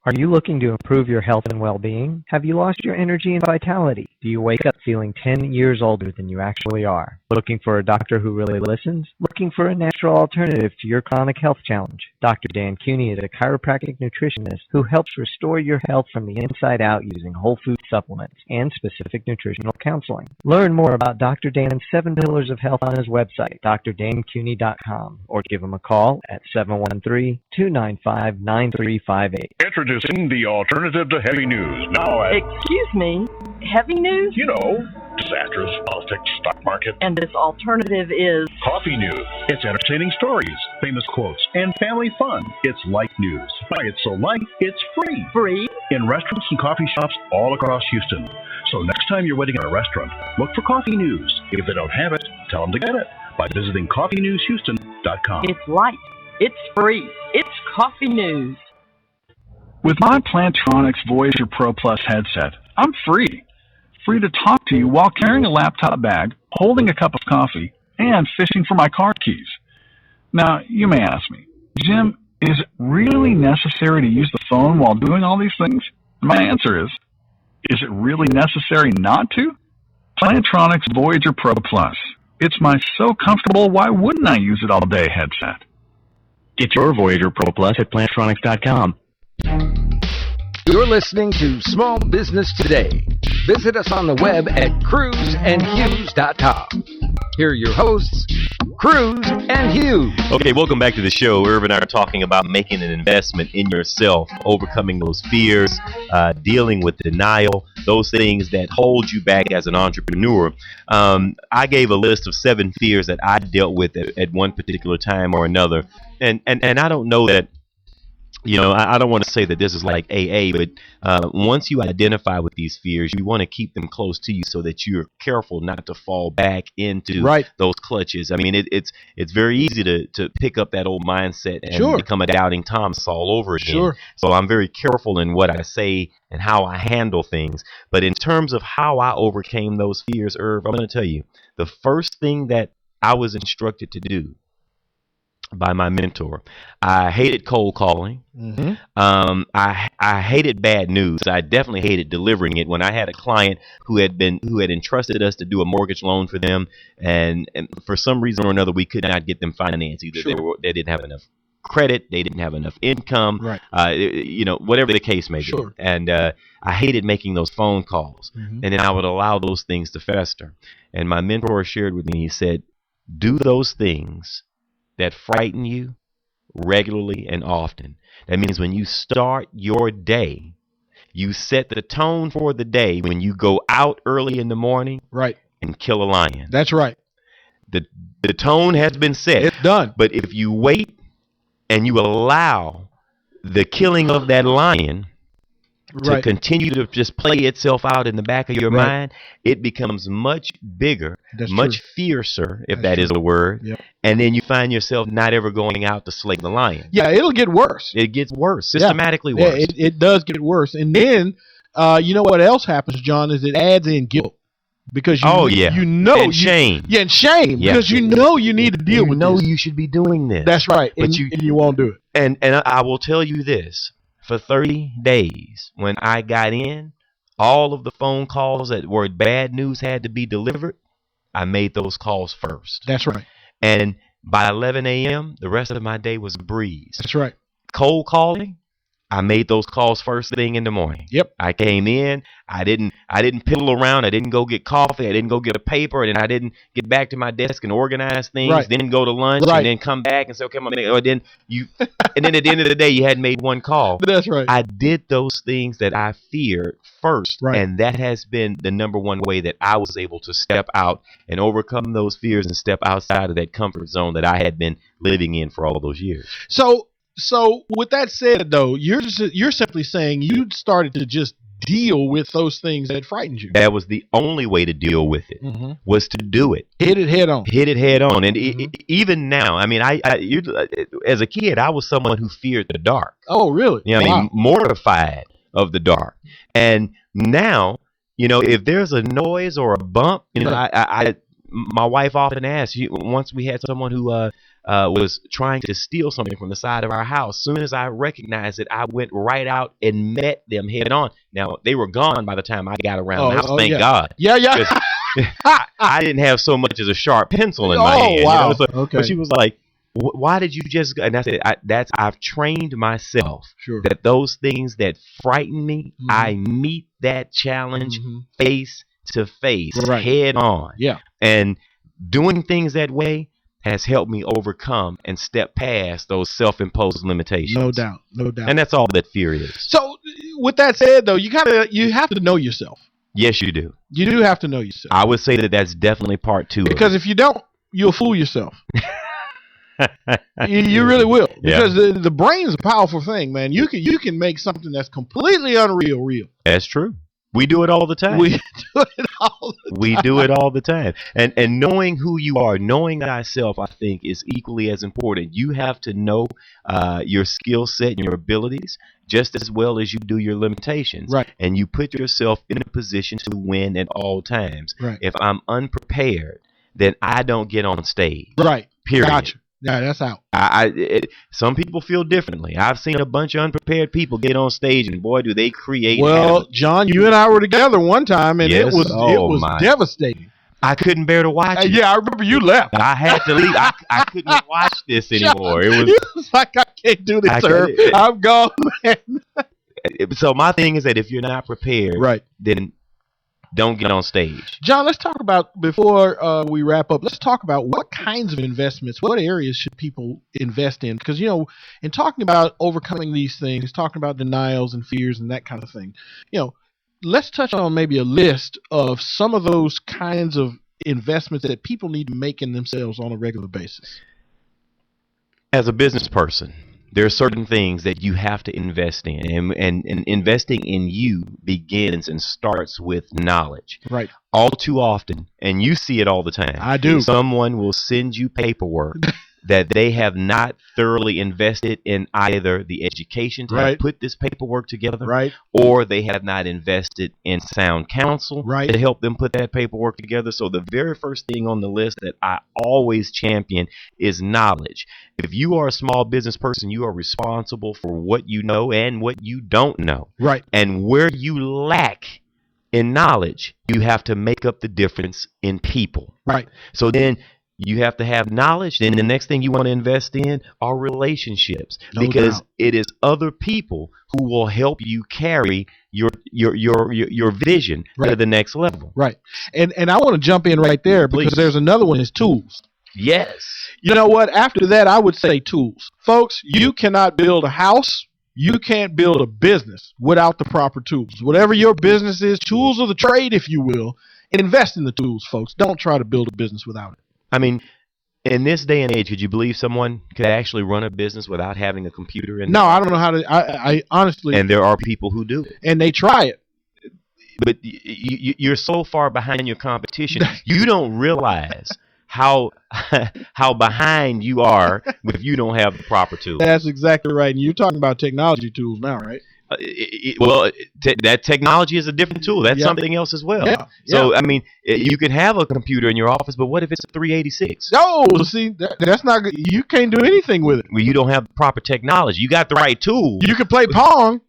Are you looking to improve your health and well-being? Have you lost your energy and vitality? Do you wake up feeling 10 years older than you actually are? Looking for a doctor who really listens? Looking for a natural alternative to your chronic health challenge? Dr. Dan Cooney is a chiropractic nutritionist who helps restore your health from the inside out using whole food supplements and specific nutritional counseling. Learn more about Dr. Dan's 7 Pillars of Health on his website, drdancooney.com, or give him a call at 713-295-9358. Introducing the alternative to heavy news. Now at, Excuse me, heavy news? you know, disasters, politics, stock market. And this alternative is... Coffee news. It's entertaining stories, famous quotes, and family fun. It's light news. Why it's so light, it's free. Free? In restaurants and coffee shops all across Houston. So next time you're waiting in a restaurant, look for coffee news. If they don't have it, tell them to get it by visiting coffeenewshouston.com. It's light. It's free. It's coffee news. With my Plantronics Voyager Pro Plus headset, I'm free. Free to talk to you while carrying a laptop bag, holding a cup of coffee, and fishing for my car keys. Now, you may ask me, Jim, is it really necessary to use the phone while doing all these things? My answer is, Is it really necessary not to? Plantronics Voyager Pro Plus. It's my so comfortable, why wouldn't I use it all day headset. Get your Voyager Pro Plus at Plantronics.com. You're listening to Small Business Today. Visit us on the web at cruiseandhughes.com. Here are your hosts, Cruz and Hughes. Okay, welcome back to the show. Irv and I are talking about making an investment in yourself, overcoming those fears, dealing with denial, those things that hold you back as an entrepreneur. I gave a list of 7 fears that I dealt with at one particular time or another. And I don't know that, I don't want to say that this is like AA, but once you identify with these fears, you want to keep them close to you so that you're careful not to fall back into those clutches. I mean, it's very easy to pick up that old mindset and become a doubting Thomas all over again. So I'm very careful in what I say and how I handle things. But in terms of how I overcame those fears, Irv, I'm going to tell you, the first thing that I was instructed to do by my mentor. I hated cold calling. Mm-hmm. I hated bad news. I definitely hated delivering it. When I had a client who had entrusted us to do a mortgage loan for them, and for some reason or another we could not get them financed. Either they didn't have enough credit, they didn't have enough income, whatever the case may be. And I hated making those phone calls, and then I would allow those things to fester. And my mentor shared with me, he said, do those things that frighten you regularly and often. That means when you start your day, you set the tone for the day when you go out early in the morning and kill a lion. That's right. The tone has been set. It's done. But if you wait and you allow the killing of that lion to continue to just play itself out in the back of your mind, it becomes much bigger, much fiercer, if that is a word. Yep. And then you find yourself not ever going out to slay the lion. Yeah, it'll get worse. It gets worse, systematically worse. Yeah, it does get worse. And then, you know what else happens, John, is it adds in guilt. Because you know and shame. Yeah, and shame. Yeah. Because you know you need to deal with this. You know you should be doing this. That's right. But and you won't do it. And I will tell you this. For 30 days, when I got in, all of the phone calls that were bad news had to be delivered, I made those calls first. That's right. And by 11 a.m., the rest of my day was a breeze. That's right. Cold calling, I made those calls first thing in the morning. Yep. I came in. I didn't piddle around. I didn't go get coffee. I didn't go get a paper. And then I didn't get back to my desk and organize things. Then go to lunch and then come back and say, okay, and then at the end of the day, you hadn't made one call. That's right. I did those things that I feared first. And that has been the number one way that I was able to step out and overcome those fears and step outside of that comfort zone that I had been living in for all those years. So with that said, though, you're simply saying you started to just deal with those things that frightened you. That was the only way to deal with it, was to do it. Hit it head on. Hit it head on. And even now, I mean, as a kid, I was someone who feared the dark. Oh, really? I mean, mortified of the dark. And now, if there's a noise or a bump, my wife often asks, once we had someone who was trying to steal something from the side of our house. As soon as I recognized it, I went right out and met them head on. Now, they were gone by the time I got around the house, thank God. Yeah. I didn't have so much as a sharp pencil in my hand. Wow. But she was like, why did you just go? And I said, I've trained myself that those things that frighten me, I meet that challenge face to face, head on. Yeah. And doing things that way has helped me overcome and step past those self-imposed limitations. No doubt. And that's all that fear is. So, with that said, though, you have to know yourself. Yes, you do. You do have to know yourself. I would say that that's definitely part 2. Because if you don't, you'll fool yourself. You really will. Because the brain is a powerful thing, man. You can make something that's completely unreal real. That's true. We do it all the time. We do it all the time. And knowing who you are, knowing thyself, I think, is equally as important. You have to know your skill set and your abilities just as well as you do your limitations. Right. And you put yourself in a position to win at all times. Right. If I'm unprepared, then I don't get on stage. Right. Period. Gotcha. Yeah, that's out. Some people feel differently. I've seen a bunch of unprepared people get on stage, and boy, do they create Well, havoc. John, you and I were together one time, and Yes. it was My. devastating. I couldn't bear to watch it. Yeah, I remember you left. I had to leave. I couldn't watch this anymore. It was like, I can't do this, sir. I'm gone, man. So my thing is that if you're not prepared, right, then don't get on stage. John, let's talk about, before we wrap up, let's talk about what kinds of investments, what areas should people invest in? Because, in talking about overcoming these things, talking about denials and fears and that kind of thing, let's touch on maybe a list of some of those kinds of investments that people need to make in themselves on a regular basis. As a business person, there are certain things that you have to invest in, and investing in you begins and starts with knowledge. Right. All too often, and you see it all the time. I do. Someone will send you paperwork that they have not thoroughly invested in either the education to have put this paperwork together, or they have not invested in sound counsel to help them put that paperwork together. So the very first thing on the list that I always champion is knowledge. If you are a small business person, you are responsible for what you know and what you don't know. Right. And where you lack in knowledge, you have to make up the difference in people. Right. So then you have to have knowledge. Then the next thing you want to invest in are relationships, because it is other people who will help you carry your vision to the next level. Right. And I want to jump in right there, because there's another one, is tools. Yes. You know what? After that, I would say tools. Folks, you cannot build a house. You can't build a business without the proper tools. Whatever your business is, tools of the trade, if you will, invest in the tools, folks. Don't try to build a business without it. I mean, in this day and age, could you believe someone could actually run a business without having a computer in? No, I don't know how to. I honestly. And there are people who do it. And they try it. But you're so far behind your competition, you don't realize how behind you are if you don't have the proper tools. That's exactly right. And you're talking about technology tools now, right? That technology is a different tool. That's something else as well. Yeah. So, I mean, you can have a computer in your office, but what if it's a 386? No, see, that's not good. You can't do anything with it. Well, you don't have the proper technology. You got the right tools. You can play Pong.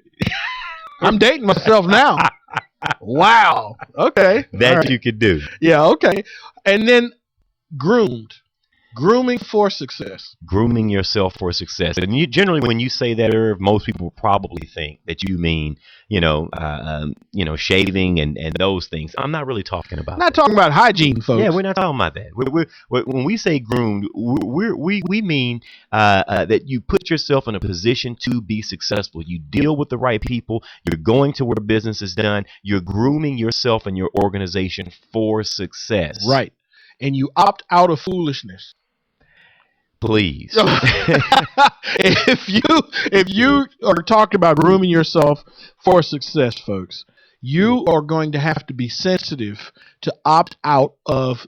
I'm dating myself now. Wow. Okay. That you could do. Yeah, okay. And then grooming for success. Grooming yourself for success. And you generally, when you say that, Irv, most people will probably think that you mean, shaving and those things. I'm not really talking about. Not talking about hygiene, folks. Yeah, we're not talking about that. When we say groomed, we mean that you put yourself in a position to be successful. You deal with the right people. You're going to where business is done. You're grooming yourself and your organization for success. Right. And you opt out of foolishness. Please. If you are talking about grooming yourself for success, folks, you are going to have to be sensitive to opt out of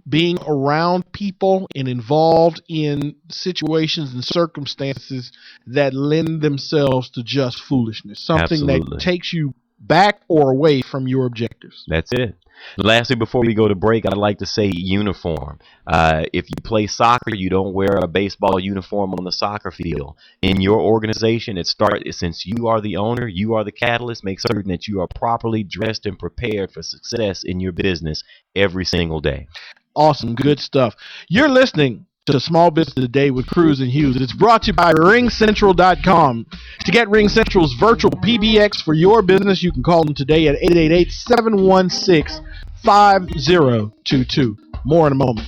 being around people and involved in situations and circumstances that lend themselves to just foolishness. Something that takes you back or away from your objectives. That's it. Lastly, before we go to break, I'd like to say uniform. If you play soccer, you don't wear a baseball uniform on the soccer field. In your organization, since you are the owner, you are the catalyst, make certain that you are properly dressed and prepared for success in your business every single day. Awesome. Good stuff. You're listening to Small Business Today with Cruz and Hughes. It's brought to you by RingCentral.com. To get RingCentral's virtual PBX for your business, you can call them today at 888-716-5022. More in a moment.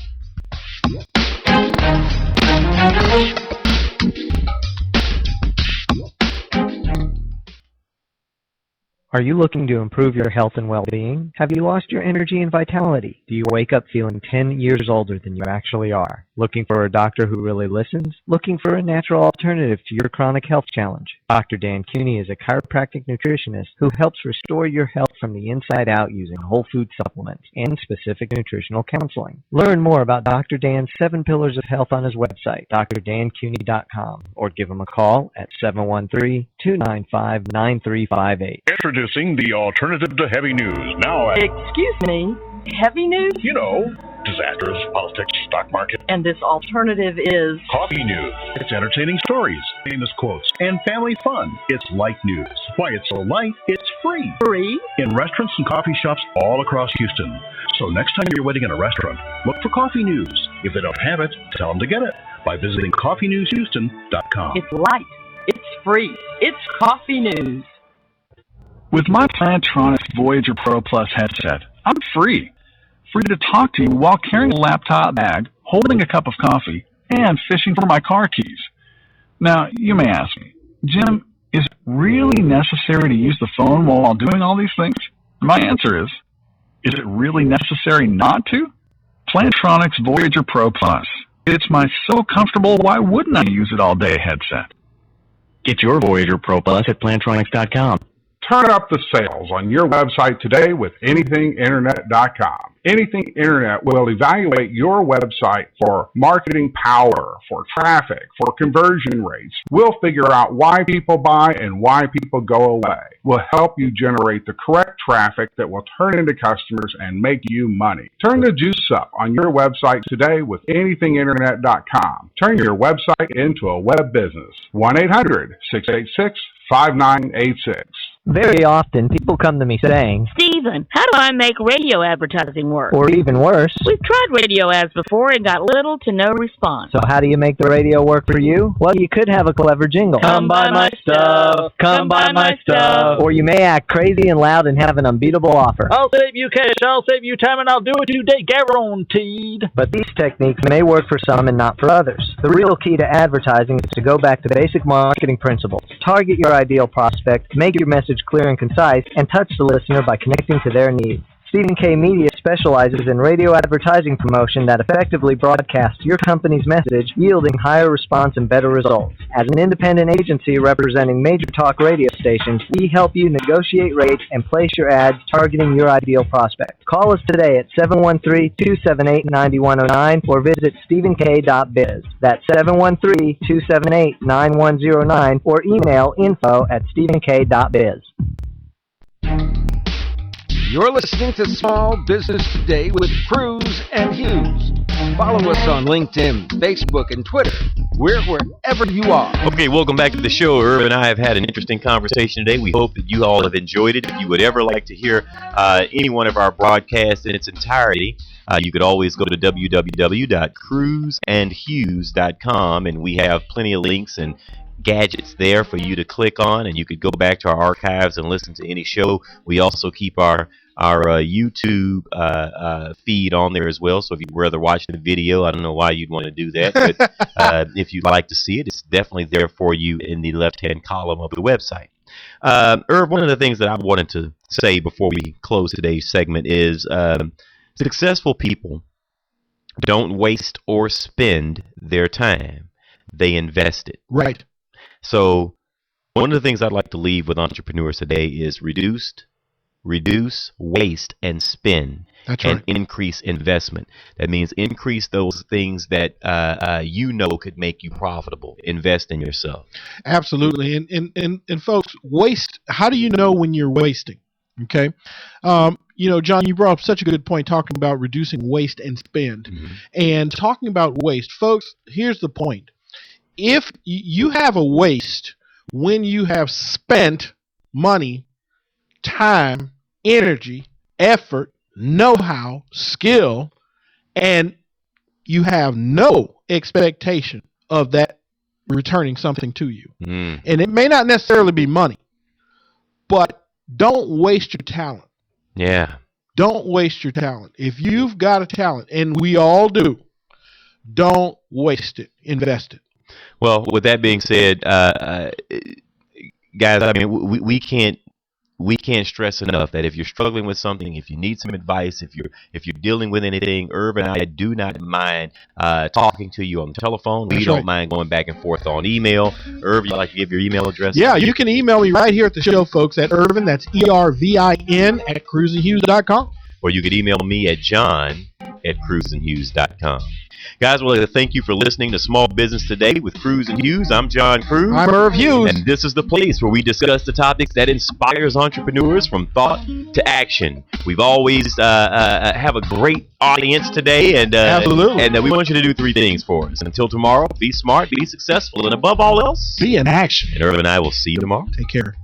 Are you looking to improve your health and well-being? Have you lost your energy and vitality? Do you wake up feeling 10 years older than you actually are? Looking for a doctor who really listens? Looking for a natural alternative to your chronic health challenge? Dr. Dan Cooney is a chiropractic nutritionist who helps restore your health from the inside out using whole food supplements and specific nutritional counseling. Learn more about Dr. Dan's 7 Pillars of Health on his website, drdancooney.com, or give him a call at 713-295-9358. Introducing the alternative to heavy news. Now, Excuse me, heavy news? you know, Disasters, politics, stock market. And this alternative is Coffee news. It's entertaining stories, famous quotes, and family fun. It's light news. Why it's so light, it's free. free. In restaurants and coffee shops all across Houston. So next time you're waiting in a restaurant, look for coffee news. If they don't have it, tell them to get it by visiting coffeenewshouston.com. It's light. It's free. It's coffee news. With my Plantronics Voyager Pro Plus headset, I'm free. Free to talk to you while carrying a laptop bag, holding a cup of coffee, and fishing for my car keys. Now, you may ask me, Jim, is it really necessary to use the phone while doing all these things? My answer is it really necessary not to? Plantronics Voyager Pro Plus. It's my so comfortable, why wouldn't I use it all day headset. Get your Voyager Pro Plus at Plantronics.com. Turn up the sales on your website today with anythinginternet.com. Anything Internet will evaluate your website for marketing power, for traffic, for conversion rates. We'll figure out why people buy and why people go away. We'll help you generate the correct traffic that will turn into customers and make you money. Turn the juice up on your website today with anythinginternet.com. Turn your website into a web business. 1-800-686-5986. Very often, people come to me saying, Stephen, how do I make radio advertising work? or even worse, We've tried radio ads before and got little to no response. so how do you make the radio work for you? Well, you could have a clever jingle. Come buy my stuff. Come buy my stuff. Or you may act crazy and loud and have an unbeatable offer. I'll save you cash. I'll save you time, and I'll do it today, guaranteed. But these techniques may work for some and not for others. The real key to advertising is to go back to basic marketing principles. Target your ideal prospect, make your message clear and concise, and touch the listener by connecting to their needs. Stephen K. Media specializes in radio advertising promotion that effectively broadcasts your company's message, yielding higher response and better results. As an independent agency representing major talk radio stations, we help you negotiate rates and place your ads targeting your ideal prospect. Call us today at 713-278-9109 or visit stephenk.biz. That's 713-278-9109 or email info@stephenk.biz. You're listening to Small Business Today with Cruz and Hughes. Follow us on LinkedIn, Facebook, and Twitter. We're wherever you are. Okay, welcome back to the show. Irv and I have had an interesting conversation today. We hope that you all have enjoyed it. If you would ever like to hear any one of our broadcasts in its entirety, you could always go to www.cruzandhughes.com, and we have plenty of links and gadgets there for you to click on, and you could go back to our archives and listen to any show. We also keep our YouTube feed on there as well, so if you'd rather watch the video, I don't know why you'd want to do that, but if you'd like to see it, it's definitely there for you in the left-hand column of the website. Irv, one of the things that I wanted to say before we close today's segment is successful people don't waste or spend their time. They invest it. Right. So one of the things I'd like to leave with entrepreneurs today is reduce, waste, and spend. That's and right. Increase investment. That means increase those things that you know could make you profitable. Invest in yourself. Absolutely. And folks, waste, how do you know when you're wasting? Okay. John, you brought up such a good point talking about reducing waste and spend. Mm-hmm. And talking about waste, folks, here's the point. If you have a waste when you have spent money, time, energy, effort, know-how, skill, and you have no expectation of that returning something to you. Mm. And it may not necessarily be money, but don't waste your talent. Yeah. Don't waste your talent. If you've got a talent, and we all do, don't waste it. Invest it. Well, with that being said, guys, I mean, we can't stress enough that if you're struggling with something, if you need some advice, if you're dealing with anything, Irv and I do not mind talking to you on the telephone. We don't mind going back and forth on email. Irv, you'd like to give your email address? Yeah, you can email me right here at the show, folks, at Irvin. That's ERVIN @ cruzandhughes.com. Or you could email me at John at cruiseandhughes.com. Guys, we'd like to thank you for listening to Small Business Today with Cruz and Hughes. I'm John Cruz. I'm Irv Hughes. And this is the place where we discuss the topics that inspires entrepreneurs from thought to action. We've always have a great audience today, and absolutely. And we want you to do 3 things for us. Until tomorrow, be smart, be successful, and above all else, be in action. And Irv and I will see you tomorrow. Take care.